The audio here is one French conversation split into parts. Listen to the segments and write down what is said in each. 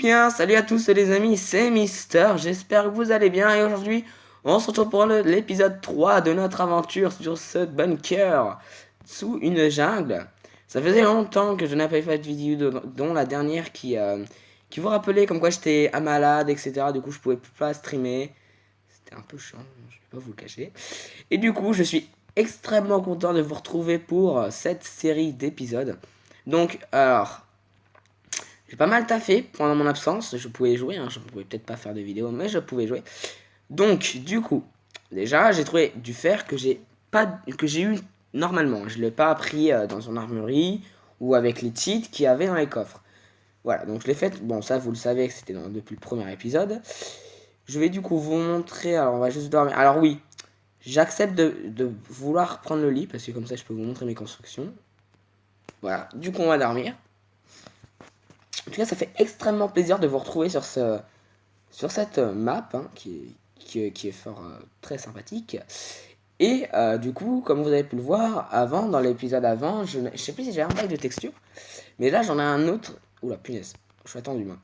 bien, salut à tous les amis, c'est Mister, j'espère que vous allez bien et aujourd'hui on se retrouve pour l'épisode 3 de notre aventure sur ce bunker sous une jungle. Ça faisait longtemps que je n'avais pas fait de vidéo dont la dernière qui vous rappelait comme quoi j'étais malade, etc. Du coup je pouvais pas streamer, c'était un peu chiant, je vais pas vous le cacher. Et du coup je suis extrêmement content de vous retrouver pour cette série d'épisodes. Donc alors... J'ai pas mal taffé pendant mon absence, je pouvais jouer, hein, je pouvais peut-être pas faire de vidéo, mais je pouvais jouer. Donc, du coup, déjà, j'ai trouvé du fer que j'ai eu normalement. Je l'ai pas pris dans son armurerie ou avec les cheats qu'il y avait dans les coffres. Voilà, donc je l'ai fait. Bon, ça, vous le savez que c'était depuis le premier épisode. Je vais du coup vous montrer. Alors, on va juste dormir. Alors, oui, j'accepte de vouloir prendre le lit parce que comme ça, je peux vous montrer mes constructions. Voilà, du coup, on va dormir. En tout cas, ça fait extrêmement plaisir de vous retrouver sur cette map hein, qui est fort très sympathique. Et du coup, comme vous avez pu le voir avant, dans l'épisode avant, je sais plus si j'ai un bail de texture, mais là j'en ai un autre. Oula, punaise, je suis attendu moi.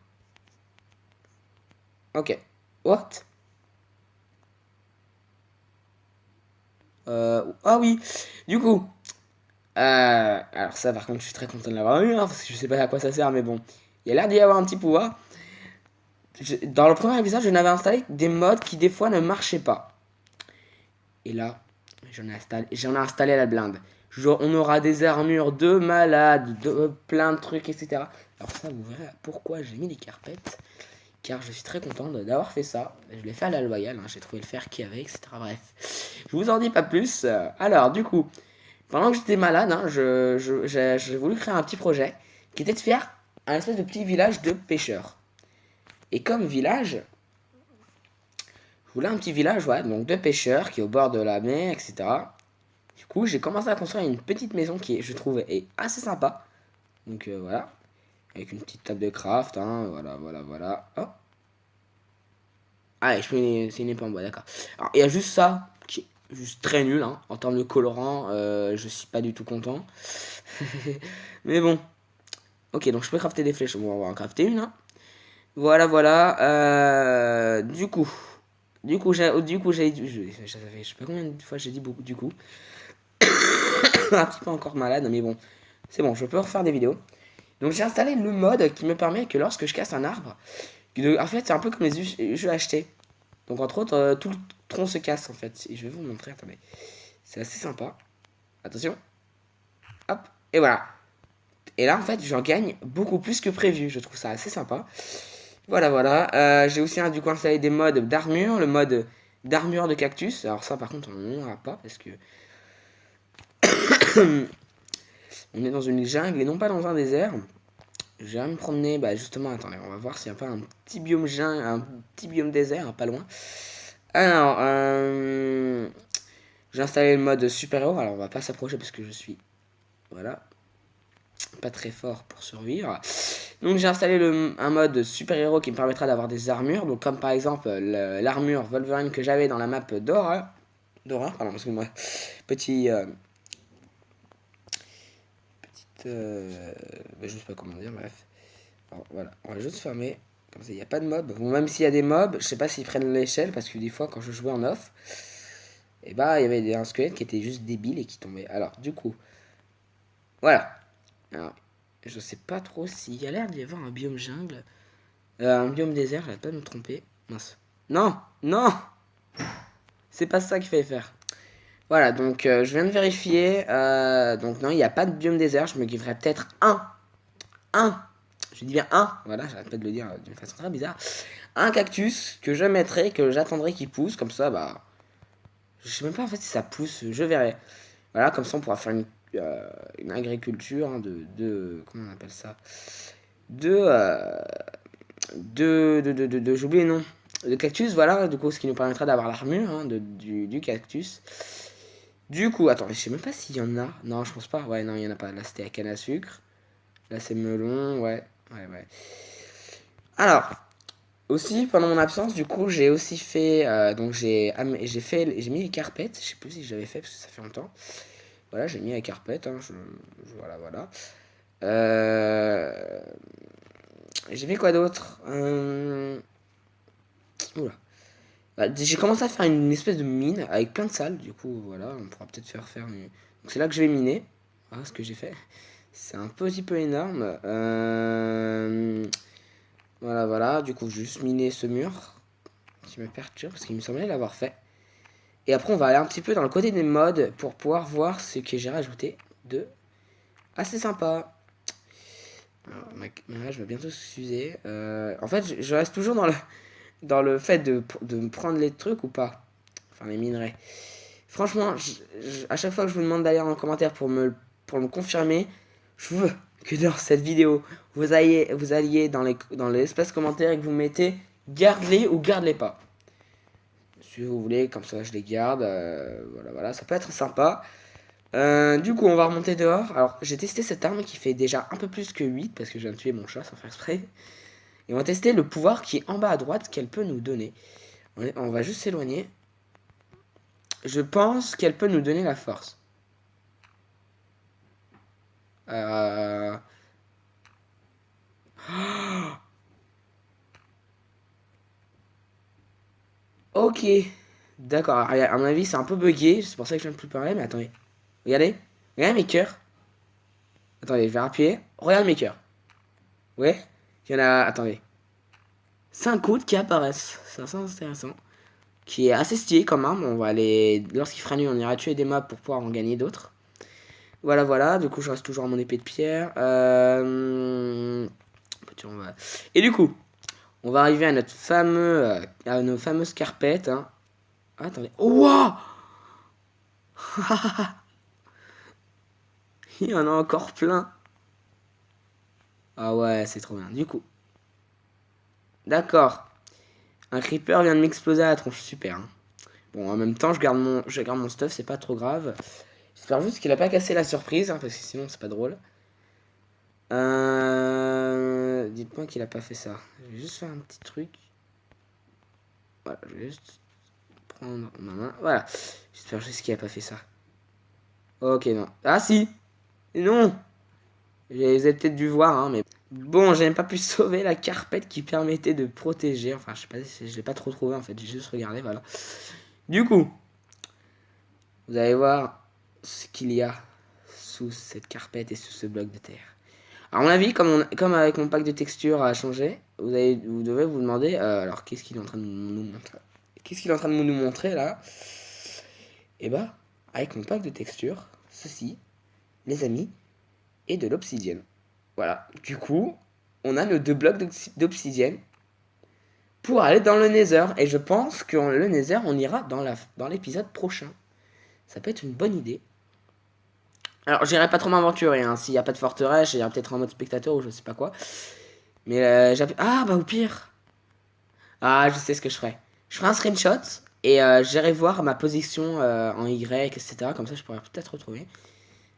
Ok, what? Ah oui, du coup, alors ça par contre je suis très content de l'avoir eu, hein, parce que je sais pas à quoi ça sert, mais bon, il y a l'air d'y avoir un petit pouvoir. Dans le premier épisode, je n'avais installé des mods qui des fois ne marchaient pas. Et là, j'en ai installé à la blinde. Genre, on aura des armures de malades, de plein de trucs, etc. Alors ça, vous verrez pourquoi j'ai mis les carpettes. Car je suis très content d'avoir fait ça. Je l'ai fait à la loyale, hein, j'ai trouvé le fer qu'il y avait, etc. Bref, je vous en dis pas plus. Alors, du coup, pendant que j'étais malade, hein, j'ai voulu créer un petit projet qui était de faire un espèce de petit village de pêcheurs. Et comme village, je voulais un petit village, ouais, donc de pêcheurs qui est au bord de la mer, etc. Du coup, j'ai commencé à construire une petite maison qui, je trouve, est assez sympa. Donc voilà, avec une petite table de craft, hein, voilà. Oh. Ah, c'est une épée en bois, d'accord. Alors, il y a juste ça, qui est juste très nul, hein, en termes de colorant, je suis pas du tout content. Mais bon, ok, donc je peux crafter des flèches, on va en crafter une, hein. Voilà, du coup, j'ai, je sais pas combien de fois j'ai dit beaucoup, du coup. Un petit peu encore malade, mais bon, c'est bon, je peux refaire des vidéos. Donc j'ai installé le mode qui me permet que lorsque je casse un arbre, en fait c'est un peu comme les jeux achetés. Donc entre autres, tout le tronc se casse en fait. Et je vais vous montrer, attendez. C'est assez sympa. Attention. Hop, et voilà. Et là en fait j'en gagne beaucoup plus que prévu. Je trouve ça assez sympa. Voilà. J'ai aussi du coup installé des modes d'armure. Le mode d'armure de cactus. Alors ça par contre on n'en aura pas parce que on est dans une jungle et non pas dans un désert. Je vais me promener, justement, attendez, on va voir s'il n'y a pas un petit biome jungle, un petit biome désert, hein, pas loin. Alors, j'ai installé le mode super-héros, alors on va pas s'approcher parce que je suis, voilà, pas très fort pour survivre. Donc j'ai installé un mode super-héros qui me permettra d'avoir des armures, donc comme par exemple l'armure Wolverine que j'avais dans la map Dora, pardon, excuse-moi, je sais pas comment dire, bref. Alors, voilà, on va juste fermer. Comme ça, il n'y a pas de mobs. Bon, même s'il y a des mobs, je sais pas s'ils prennent l'échelle parce que des fois, quand je jouais en off, et il y avait un squelette qui était juste débile et qui tombait. Alors, du coup, voilà. Alors, je sais pas trop s'il y a l'air d'y avoir un biome jungle. Un biome désert, j'arrête pas de me tromper. Mince. Non, c'est pas ça qu'il fallait faire. Voilà, donc je viens de vérifier. Donc non, il n'y a pas de biome désert. Je me giverais peut-être un. Je dis bien un, voilà, j'arrête pas de le dire d'une façon très bizarre. Un cactus que je mettrai, que j'attendrai qu'il pousse, comme ça, je sais même pas en fait si ça pousse, je verrai. Voilà, comme ça on pourra faire une agriculture hein, comment on appelle ça j'ai oublié le nom. De cactus, voilà, du coup, ce qui nous permettra d'avoir l'armure hein, du cactus. Du coup, attends, je sais même pas s'il y en a. Non, je pense pas. Ouais, non, il y en a pas. Là, c'était à canne à sucre. Là, c'est melon, ouais. Alors, aussi, pendant mon absence, du coup, j'ai aussi fait. Donc, j'ai mis les carpettes. Je sais plus si j'avais fait parce que ça fait longtemps. Voilà, j'ai mis les carpettes. Hein, voilà. J'ai fait quoi d'autre Oula. Bah, j'ai commencé à faire une espèce de mine avec plein de salles. Du coup, voilà, on pourra peut-être faire une... Donc c'est là que je vais miner. Voilà ce que j'ai fait. C'est un petit peu énorme. Voilà, voilà. Du coup, juste miner ce mur qui me perturbe parce qu'il me semblait l'avoir fait. Et après, on va aller un petit peu dans le côté des mods pour pouvoir voir ce que j'ai rajouté de assez sympa. Alors, ma caméra, je vais bientôt s'user. En fait, je reste toujours dans le fait de me prendre les trucs ou pas. Enfin, les minerais. Franchement, à chaque fois que je vous demande d'aller en commentaire pour me confirmer, je veux que dans cette vidéo, vous alliez dans l'espace commentaire et que vous mettez garde-les ou garde-les pas. Si vous voulez, comme ça je les garde. Voilà, voilà, ça peut être sympa. Du coup, on va remonter dehors. Alors, j'ai testé cette arme qui fait déjà un peu plus que 8 parce que je viens de tuer mon chat sans faire exprès. Et on va tester le pouvoir qui est en bas à droite qu'elle peut nous donner. On va juste s'éloigner. Je pense qu'elle peut nous donner la force. Ok. D'accord. À mon avis, c'est un peu bugué. C'est pour ça que je viens de plus parler. Mais attendez. Regardez. Regardez mes cœurs. Attendez, je vais appuyer. Regarde mes cœurs. Ouais. Il y en a... Attendez. 5 autres qui apparaissent. C'est assez intéressant. Qui est assez stylé comme arme. On va aller... Lorsqu'il fera nuit, on ira tuer des mobs pour pouvoir en gagner d'autres. Voilà, voilà. Du coup, je reste toujours à mon épée de pierre. Et du coup, on va arriver à notre à nos fameuses carpettes. Hein. Ah, attendez. Oh, wow. Il y en a encore plein. Ah ouais, c'est trop bien. Du coup. D'accord. Un creeper vient de m'exploser à la tronche. Super. Hein. Bon, en même temps, je garde mon stuff. C'est pas trop grave. J'espère juste qu'il a pas cassé la surprise. Hein, parce que sinon, c'est pas drôle. Dites-moi qu'il a pas fait ça. Je vais juste faire un petit truc. Voilà, je vais juste prendre ma main. Voilà. J'espère juste qu'il a pas fait ça. Ok, non. Ah si. Non. Vous avez peut-être dû voir, hein, mais... Bon, j'ai même pas pu sauver la carpette qui permettait de protéger. Enfin, je sais pas, je l'ai pas trop trouvé, en fait. J'ai juste regardé, voilà. Du coup, vous allez voir ce qu'il y a sous cette carpette et sous ce bloc de terre. Alors, à mon avis, comme avec mon pack de textures a changé, vous devez vous demander... alors, qu'est-ce qu'il est en train de nous montrer? Qu'est-ce qu'il est en train de nous montrer, là? Et bah, avec mon pack de textures, ceci, les amis, et de l'obsidienne. Voilà, du coup, on a nos 2 blocs d'obsidienne pour aller dans le Nether. Et je pense que le Nether, on ira dans l'épisode prochain. Ça peut être une bonne idée. Alors, j'irai pas trop m'aventurer. Hein. S'il n'y a pas de forteresse, j'irai peut-être en mode spectateur ou je sais pas quoi. Mais ah, bah au pire. Ah, je sais ce que je ferai. Je ferai un screenshot et j'irai voir ma position en Y, etc. Comme ça, je pourrais peut-être retrouver.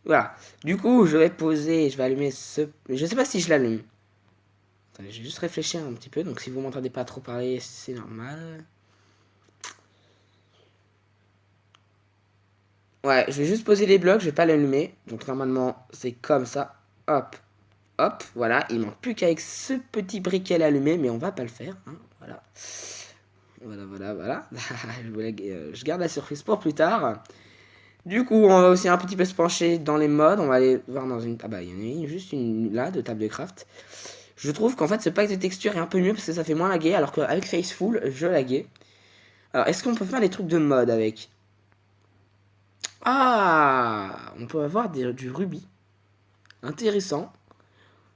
Voilà. Du coup, je vais poser, je vais allumer ce... Je sais pas si je l'allume. Attendez, j'ai juste réfléchi un petit peu. Donc, si vous m'entendez pas trop parler, c'est normal. Ouais, je vais juste poser les blocs, je vais pas l'allumer. Donc, normalement, c'est comme ça. Hop, hop, voilà. Il manque plus qu'avec ce petit briquet l'allumer, mais on va pas le faire. Hein, voilà. Voilà, voilà, voilà. Je garde la surprise pour plus tard. Du coup, on va aussi un petit peu se pencher dans les modes. On va aller voir dans une... Ah bah, il y en a juste une là, de table de craft. Je trouve qu'en fait, ce pack de texture est un peu mieux parce que ça fait moins laguer. Alors qu'avec Faceful, je laguais. Alors, est-ce qu'on peut faire des trucs de mode avec? Ah, on peut avoir du rubis. Intéressant.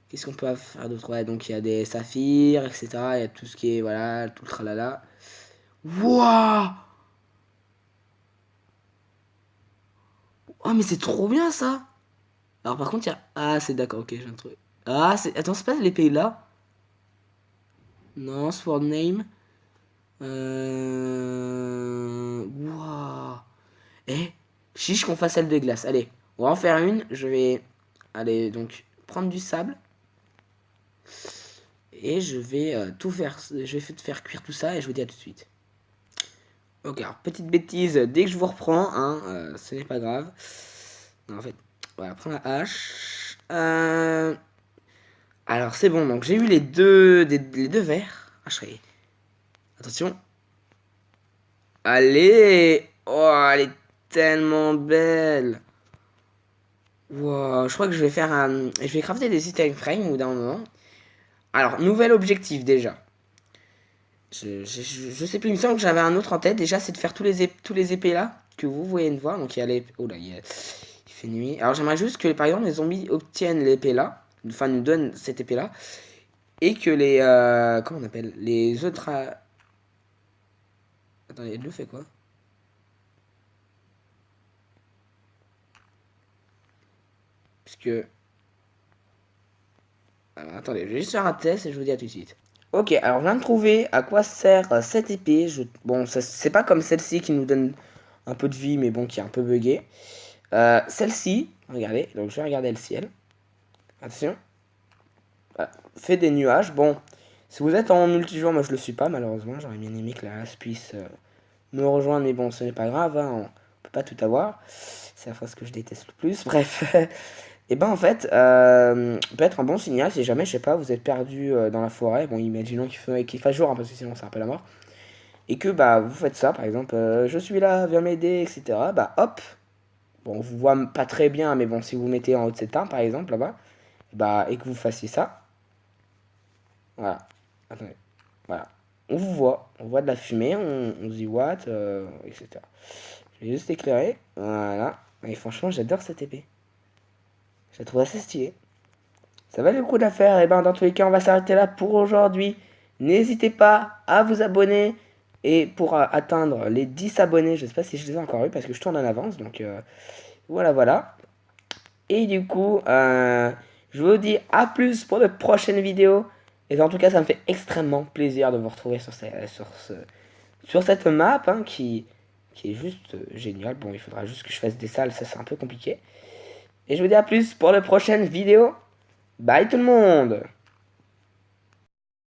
Qu'est-ce qu'on peut faire d'autre? Ouais, donc il y a des saphirs, etc. Il y a tout ce qui est... Voilà, tout le tralala. Wouah! Oh, mais c'est trop bien, ça! Alors, par contre, il y a... Ah, c'est d'accord, ok, j'ai un truc. Ah, c'est... Attends, c'est pas les pays là? Non, sword name. Wouah! Eh, chiche qu'on fasse celle de glace. Allez, on va en faire une. Je vais... Allez, donc, prendre du sable. Et je vais tout faire... Je vais faire cuire tout ça et je vous dis à tout de suite. Ok, alors, petite bêtise. Dès que je vous reprends, hein, ce n'est pas grave. Non, en fait, voilà, prends la hache. Alors c'est bon, donc j'ai eu les deux verres. Ah, attention. Allez. Oh, elle est tellement belle. Wow, je crois que je vais faire un... Je vais crafter des iframes au bout d'un moment. Alors, nouvel objectif déjà. Je sais plus, il me semble que j'avais un autre en tête. Déjà, c'est de faire tous les épées là que vous voyez me voir. Donc, il y a les... Oh là, il fait nuit. Alors, j'aimerais juste que, par exemple, les zombies obtiennent l'épée là. Enfin, nous donnent cette épée là. Et que les... comment on appelle? Les autres... Attendez, elle le fait quoi? Puisque... Alors, attendez, je vais juste faire un test et je vous dis à tout de suite. Ok, alors je viens de trouver à quoi sert cette épée. Bon, c'est pas comme celle-ci qui nous donne un peu de vie, mais bon, qui est un peu buggée. Celle-ci, regardez, donc je vais regarder le ciel. Attention. Voilà. Fait des nuages. Bon, si vous êtes en multijoueur, moi je le suis pas, malheureusement. J'aurais bien aimé que la race puisse me rejoindre, mais bon, ce n'est pas grave, hein, on peut pas tout avoir. C'est la phrase que je déteste le plus. Bref. Et ben en fait, peut être un bon signal si jamais, je sais pas, vous êtes perdu dans la forêt. Bon, imaginons qu'il fasse jour, hein, parce que sinon c'est un peu la mort. Et que bah vous faites ça, par exemple, je suis là, viens m'aider, etc. Bah hop, bon, on vous voit pas très bien, mais bon, si vous mettez en haut de cet arbre, par exemple, là-bas, bah, et que vous fassiez ça, voilà, attendez, voilà, on voit de la fumée, on se dit what, etc. Je vais juste éclairer, voilà, et franchement, j'adore cette épée. Je la trouve assez stylée. Ça valait le coup de la faire. Et ben dans tous les cas, on va s'arrêter là pour aujourd'hui. N'hésitez pas à vous abonner. Et pour atteindre les 10 abonnés, je sais pas si je les ai encore eu parce que je tourne en avance. Donc voilà, voilà. Et du coup, je vous dis à plus pour de prochaines vidéos. Et en tout cas, ça me fait extrêmement plaisir de vous retrouver sur cette map hein, qui est juste géniale. Bon, il faudra juste que je fasse des salles, ça c'est un peu compliqué. Et je vous dis à plus pour de prochaines vidéos. Bye tout le monde!